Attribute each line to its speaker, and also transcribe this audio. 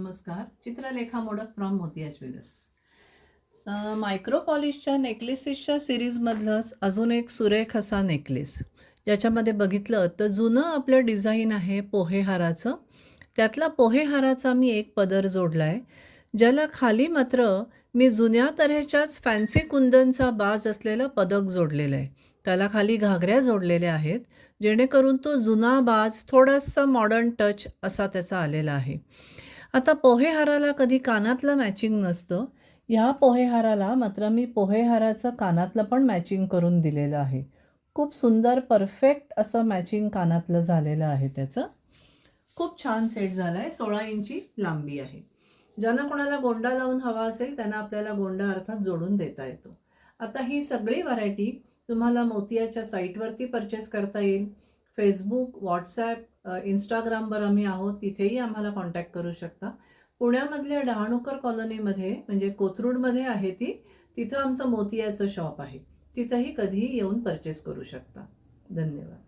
Speaker 1: नमस्कार. चित्रलेखा मोडक फ्रॉम मोतिया jewellers. Micro पॉलिशच्या नेकलेसेसच्या सिरीजमधलंच अजून एक सुरेख असा नेकलेस, ज्याच्यामध्ये बघितलं तर जुनं आपलं डिझाईन आहे पोहेहाराचं. त्यातला पोहेहाराचा मी एक पदर जोडला आहे, ज्याला खाली मात्र मी जुन्या तऱ्हेच्याच फॅन्सी कुंदनचा बाज असलेलं पदक जोडलेलं आहे. त्याला खाली घागऱ्या जोडलेल्या आहेत, जेणेकरून तो जुना बाज थोडासा मॉडर्न टच असा त्याचा आलेला आहे. आता पोहेहाराला कधी कानातलं मॅचिंग नसतं. ह्या पोहेहाराला मात्र मी पोहेहाराचं कानातलं पण मॅचिंग करून दिलेलं आहे. खूप सुंदर परफेक्ट असं मॅचिंग कानातलं झालेलं आहे त्याचं. खूप छान सेट झाला आहे. 16 इंची लांबी आहे. ज्यांना कोणाला गोंडा लावून हवा असेल त्यांना आपल्याला गोंडा अर्थात जोडून देता येतो. आता ही सगळी व्हरायटी तुम्हाला मोतियाच्या साईटवरती परचेस करता येईल. फेसबुक, व्हॉट्सॲप, इंस्टाग्रामवर आम्ही आहोत, तिथेही आम्हाला कॉन्टॅक्ट करू शकता. पुण्यामधल्या डहाणूकर कॉलनीमध्ये म्हणजे कोथरूडमध्ये आहे ती, तिथं आमचं मोतियाचं शॉप आहे. तिथंही कधीही येऊन परचेस करू शकता. धन्यवाद.